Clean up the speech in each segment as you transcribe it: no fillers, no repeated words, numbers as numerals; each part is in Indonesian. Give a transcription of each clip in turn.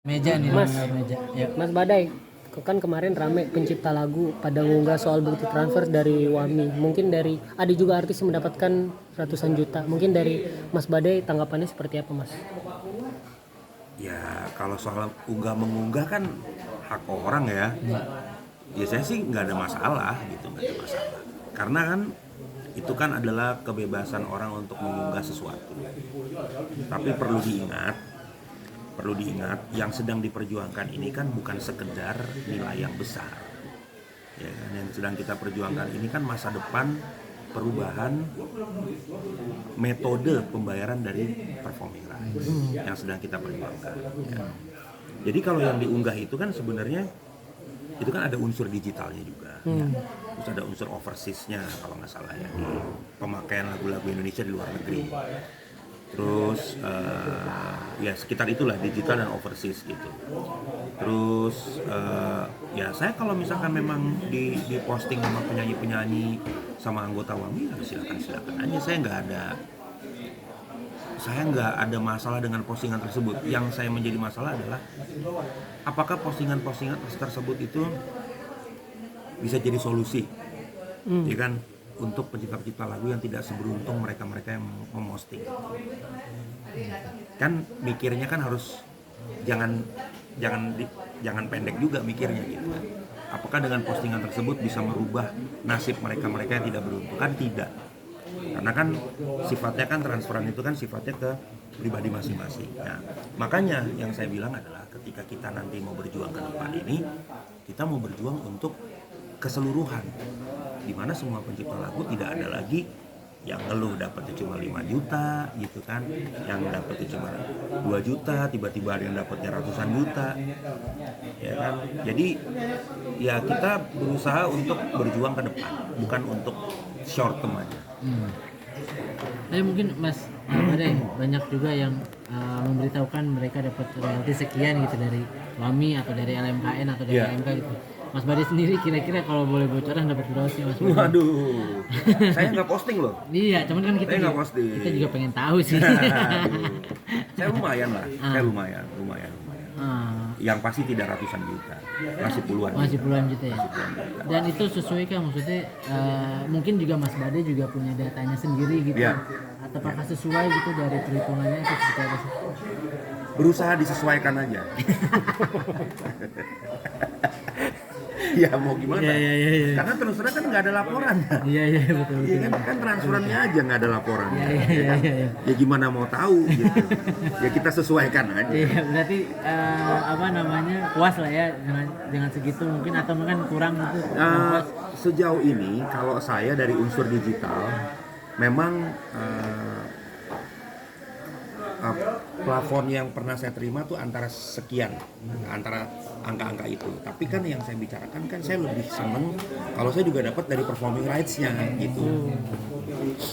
Meja nih, Mas, meja. Ya. Mas Badai, kan kemarin rame pencipta lagu pada ngunggah soal bukti transfer dari Wami. Mungkin dari ada juga artis yang mendapatkan ratusan juta. Mungkin dari Mas Badai tanggapannya seperti apa, Mas? Ya kalau soal unggah mengunggah kan hak orang ya. Ya saya sih nggak ada masalah gitu, nggak ada masalah. Karena kan itu kan adalah kebebasan orang untuk mengunggah sesuatu. Tapi perlu diingat yang sedang diperjuangkan ini kan bukan sekedar nilai yang besar. Ya kan, yang sedang kita perjuangkan ini kan masa depan perubahan metode pembayaran dari performing rights yang sedang kita perjuangkan. Ya. Jadi kalau yang diunggah itu kan sebenarnya itu kan ada unsur digitalnya juga, ya. Terus ada unsur overseas-nya kalau nggak salah ya, di pemakaian lagu-lagu Indonesia di luar negeri. Terus ya sekitar itulah digital dan overseas gitu. Terus ya saya kalau misalkan memang di posting sama penyanyi-penyanyi sama anggota Wami ya silakan aja. Saya nggak ada masalah dengan postingan tersebut. Yang saya menjadi masalah adalah apakah postingan-postingan tersebut itu bisa jadi solusi, ya kan, untuk pencipta-pencipta lagu yang tidak seberuntung mereka-mereka yang memposting. Kan mikirnya kan harus jangan pendek juga mikirnya gitu kan. Apakah dengan postingan tersebut bisa merubah nasib mereka-mereka yang tidak beruntung? Kan tidak. Karena kan sifatnya kan transferan itu kan sifatnya ke pribadi masing-masing. Nah, makanya yang saya bilang adalah ketika kita nanti mau berjuang ke depan ini, kita mau berjuang untuk keseluruhan, di mana semua pencipta lagu tidak ada lagi yang ngeluh dapatnya cuma 5 juta gitu kan, yang dapatnya cuma 2 juta, tiba-tiba ada yang dapatnya ratusan juta, ya kan. Jadi ya kita berusaha untuk berjuang ke depan, bukan untuk short term aja. Tapi mungkin Mas Badai banyak juga yang memberitahukan mereka dapat royalti sekian gitu dari Wami atau dari LMKN atau dari AMK gitu. Mas Badai sendiri kira-kira kalau boleh bocoran dapat berapa sih Mas Badai? Waduh, saya nggak posting loh. Iya, cuman kan kita juga pengen tahu sih. Saya lumayan lah, saya lumayan. Yang pasti tidak ratusan juta, masih puluhan juta ya. Dan itu sesuai kan maksudnya mungkin juga Mas Badai juga punya datanya sendiri gitu. Atau apakah sesuai gitu dari perhitungannya itu seperti apa sih? Berusaha disesuaikan aja. Ya mau gimana? Iya. Karena transfernya kan nggak ada laporan. Iya betul. Iya kan transferannya aja nggak ada laporan. Iya. Ya gimana mau tahu gitu. Ya kita sesuaikan aja. Iya berarti puas lah ya dengan segitu mungkin atau mungkin kurang gitu. Sejauh ini kalau saya dari unsur digital memang plafon yang pernah saya terima tuh antara sekian, antara angka-angka itu. Tapi kan yang saya bicarakan kan saya lebih seneng kalau saya juga dapat dari performing rights-nya gitu.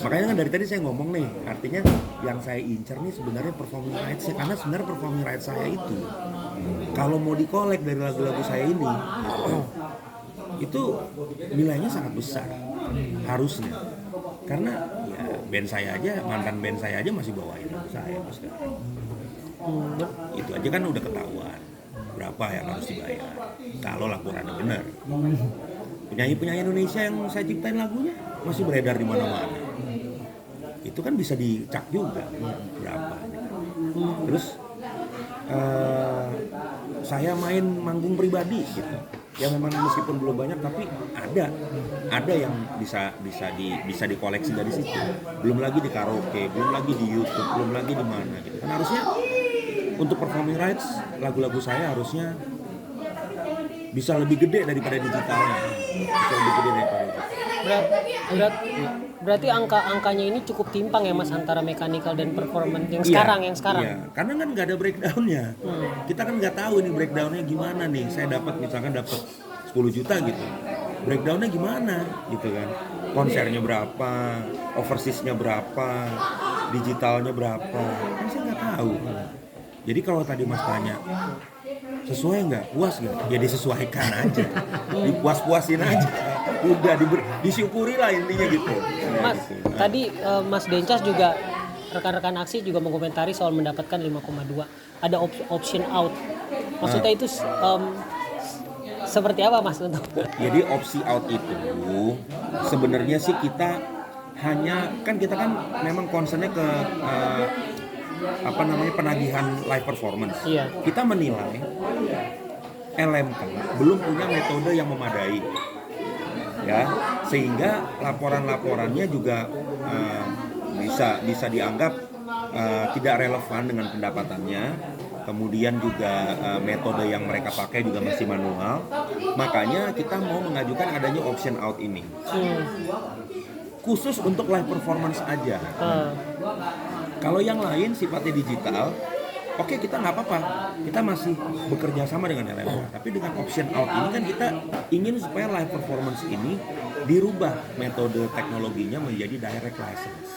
Makanya kan dari tadi saya ngomong nih, artinya yang saya incer nih sebenarnya performing rights-nya, karena sebenarnya performing rights saya itu kalau mau dikolek dari lagu-lagu saya ini itu nilainya sangat besar harusnya. Karena ya band saya aja, mantan band saya aja masih bawain lagu saya sekarang. Itu aja kan udah ketahuan berapa yang harus dibayar kalau laporannya benar. Penyanyi-penyanyi Indonesia yang saya ciptain lagunya masih beredar di mana-mana. Itu kan bisa dicak juga berapa. Terus saya main manggung pribadi gitu. Ya memang meskipun belum banyak tapi ada yang bisa dikoleksi dari situ. Belum lagi di karaoke, belum lagi di YouTube, belum lagi di mana gitu. Kan harusnya untuk performing rights lagu-lagu saya harusnya bisa lebih gede daripada digitalnya. Berarti angkanya ini cukup timpang ya Mas antara mechanical dan performance yang sekarang. Iya, karena kan nggak ada breakdownnya. Kita kan nggak tahu ini breakdownnya gimana nih. Saya misalkan dapat 10 juta gitu. Breakdownnya gimana gitu kan? Konsernya berapa, overseas-nya berapa, digitalnya berapa? Kan saya nggak tahu. Jadi kalau tadi Mas tanya sesuai nggak, puas nggak? Ya disesuaikan aja, dipuas-puasin aja. Udah disyukuri lah intinya gitu. Mas, tadi Mas Dencas juga rekan-rekan aksi juga mengomentari soal mendapatkan 5,2. Ada option out Maksudnya itu seperti apa Mas untuk? Jadi opsi out itu sebenarnya sih kita kita kan memang concernnya ke penagihan live performance. Iya. Kita menilai LMK belum punya metode yang memadai, ya, sehingga laporan-laporannya juga bisa dianggap tidak relevan dengan pendapatannya. Kemudian juga metode yang mereka pakai juga masih manual. Makanya kita mau mengajukan adanya option out ini. Khusus untuk live performance aja. Kalau yang lain sifatnya digital, oke, kita nggak apa-apa. Kita masih bekerja sama dengan LMK. Tapi dengan option out ini kan kita ingin supaya live performance ini dirubah metode teknologinya menjadi direct license.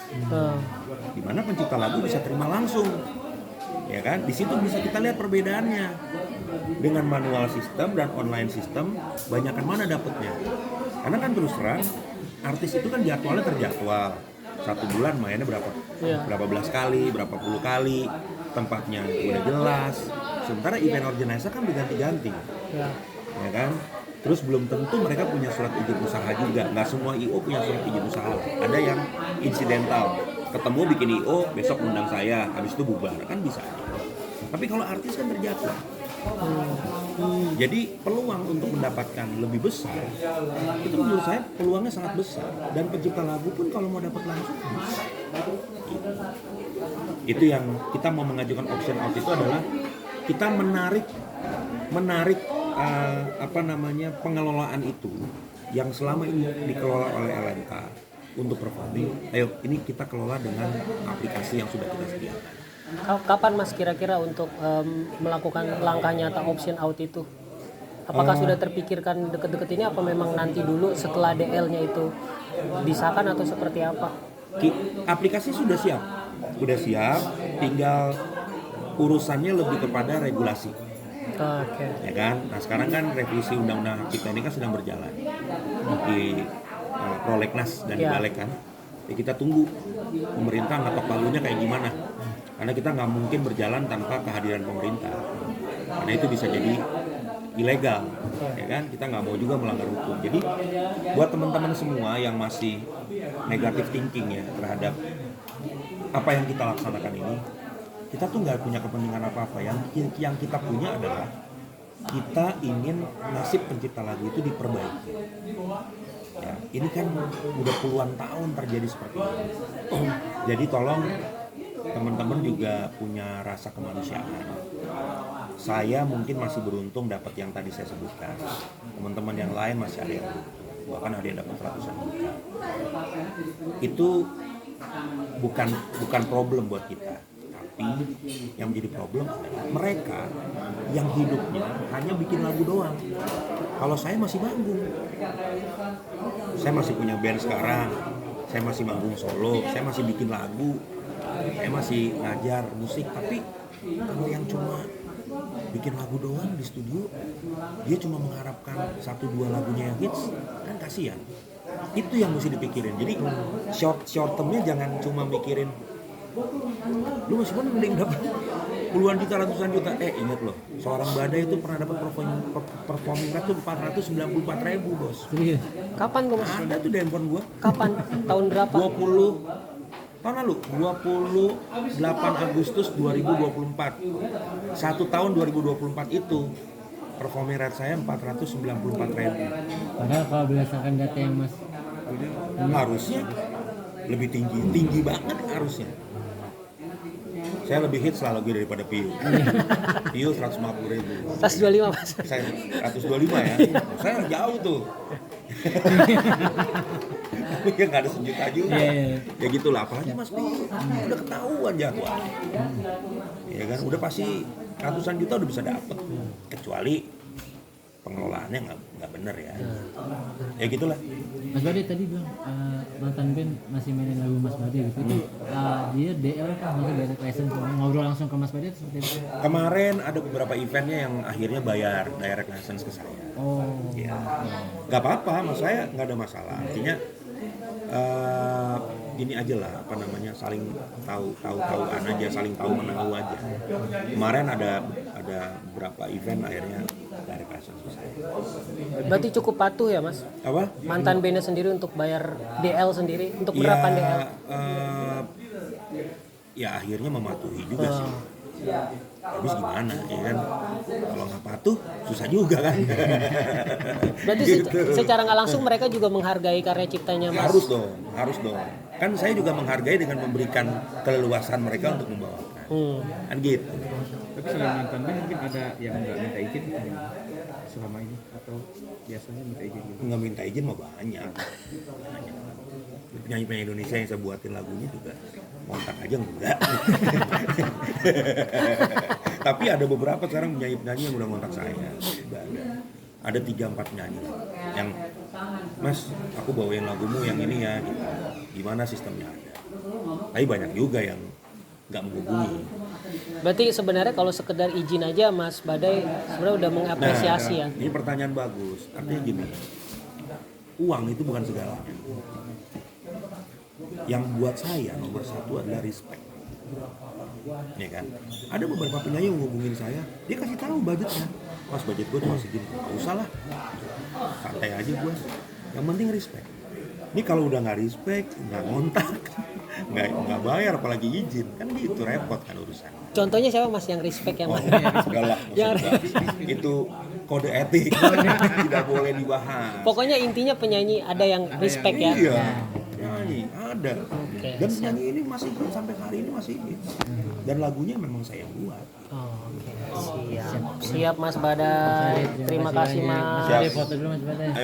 Di mana pencipta lagu bisa terima langsung. Ya kan? Di situ bisa kita lihat perbedaannya. Dengan manual sistem dan online sistem, banyakan mana dapatnya? Karena kan terus terang, artis itu kan jadwalnya terjadwal. 1 bulan mainnya berapa belas kali, berapa puluh kali, tempatnya udah jelas. Sementara event organizer kan berganti-ganti, ya kan? Terus belum tentu mereka punya surat izin usaha juga. Nggak semua IO punya surat izin usaha. Ada yang insidental, ketemu bikin IO, besok undang saya, habis itu bubar, kan bisa aja. Tapi kalau artis kan terjadwal. Jadi peluang untuk mendapatkan lebih besar itu menurut saya peluangnya sangat besar, dan pencipta lagu pun kalau mau dapat langsung bisa. Itu yang kita mau mengajukan option out itu adalah kita menarik pengelolaan itu yang selama ini dikelola oleh LMK untuk performing. Ayo ini kita kelola dengan aplikasi yang sudah kita sediakan. Kapan Mas kira-kira untuk melakukan langkah nyata option out itu? Apakah sudah terpikirkan deket-deket ini, apa memang nanti dulu setelah DL-nya itu disahkan atau seperti apa? Aplikasi sudah siap, tinggal urusannya lebih kepada regulasi. Oke. Ya kan? Nah sekarang kan revisi undang-undang kita ini kan sedang berjalan di Prolegnas dan di Balek kan. Ya, kita tunggu pemerintah ngetok palunya kayak gimana. Karena kita nggak mungkin berjalan tanpa kehadiran pemerintah. Karena itu bisa jadi ilegal, ya kan? Kita nggak mau juga melanggar hukum. Jadi buat teman-teman semua yang masih negative thinking ya terhadap apa yang kita laksanakan ini, kita tuh nggak punya kepentingan apa-apa. Yang kita punya adalah kita ingin nasib pencipta lagu itu diperbaiki. Ya, ini kan udah puluhan tahun terjadi seperti ini. Jadi tolong teman-teman juga punya rasa kemanusiaan. Saya mungkin masih beruntung dapat yang tadi saya sebutkan. Teman-teman yang lain masih ada yang bahkan ada yang dapat ratusan juta. Itu bukan problem buat kita. Tapi yang menjadi problem adalah mereka yang hidupnya hanya bikin lagu doang. Kalau saya masih manggung. Saya masih punya band sekarang. Saya masih manggung solo, saya masih bikin lagu. Saya masih ngajar musik, tapi kalau yang cuma bikin lagu doang di studio, dia cuma mengharapkan 1-2 lagunya yang hits, kan kasihan. Itu yang mesti dipikirin. Jadi short termnya jangan cuma mikirin lu masih mending dapat puluhan juta, ratusan juta. Ingat loh, seorang Badai itu pernah dapat performing rate tuh 494.000 bos. Kapan tuh Mas? Ada tuh di handphone gua. Kapan? Tahun berapa? tahun lalu, 28 Agustus 2024. 1 tahun 2024 itu performing rate saya 494.000. Padahal kalau berdasarkan data yang Mas harusnya lebih tinggi banget harusnya. Saya lebih hits lah lagi daripada Piu. Piu 150.000. 125 Mas. Saya 125 ya. Saya jauh tuh. Tapi ya nggak ada sejuta juga. Ya gitulah, apalagi Mas Piu. Udah ketahuan jadwal. Ya kan, udah pasti ratusan juta udah bisa dapet. Kecuali pengelolaannya nggak bener ya. Ya gitulah. Mas Bade tadi bilang mantan band masih mainin lagu Mas Bade gitu. Itu dia DL kan, maksudnya direct license, ngobrol langsung ke Mas Bade seperti itu. Kemarin ada beberapa eventnya yang akhirnya bayar direct license ke saya. Oh. Ya, nggak apa-apa, mas saya nggak ada masalah. Artinya gini aja lah, apa namanya, saling tahu-tahuan aja, saling tahu menahu aja. Kemarin ada beberapa event akhirnya dari passion selesai. Berarti cukup patuh ya Mas? Apa? Mantan bandnya sendiri untuk bayar DL sendiri, untuk berapa DL? Ya akhirnya mematuhi juga sih. Habis gimana ya kan, kalau nggak patuh susah juga kan. Berarti secara nggak langsung mereka juga menghargai karya ciptanya Mas? Harus dong. Kan saya juga menghargai dengan memberikan keleluasan mereka untuk membawakan. Kan gitu. Tapi selain mantan band mungkin ada yang nggak minta izin selama ini atau biasanya minta izin gitu? Nggak minta izin mah banyak. Penyanyi-penyanyi Indonesia yang saya buatin lagunya juga kontak aja enggak. Tapi ada beberapa sekarang penyanyi-penyanyi yang udah kontak saya. Ada 3-4 penyanyi yang, Mas, aku bawain lagumu yang ini ya, gitu. Gimana sistemnya ada. Tapi banyak juga yang nggak menghubungi. Berarti sebenarnya kalau sekedar izin aja Mas Badai sebenarnya udah mengapresiasi ya? Ini pertanyaan bagus. Artinya gini, uang itu bukan segalanya. Yang buat saya nomor satu adalah respect, ya kan? Ada beberapa penyanyi yang ngubungin saya, dia kasih tahu budgetnya, Mas, budget gue cuma segini, nggak usah lah, santai aja gue. Yang penting respect. Ini kalau udah nggak respect, nggak ngontak, nggak bayar, apalagi izin, kan gitu repot kan urusan. Contohnya siapa Mas yang respect yang mana? Segala, itu kode etik, tidak boleh dibahas. Pokoknya intinya penyanyi ada yang respect ya? Iya, penyanyi ada. Oke, Dan penyanyi ini masih sampai hari ini masih hits. Dan lagunya memang saya buat. Oke, siap Mas Badai. Terima kasih Mas. Mas Badai foto dulu Mas Badai. Ayo.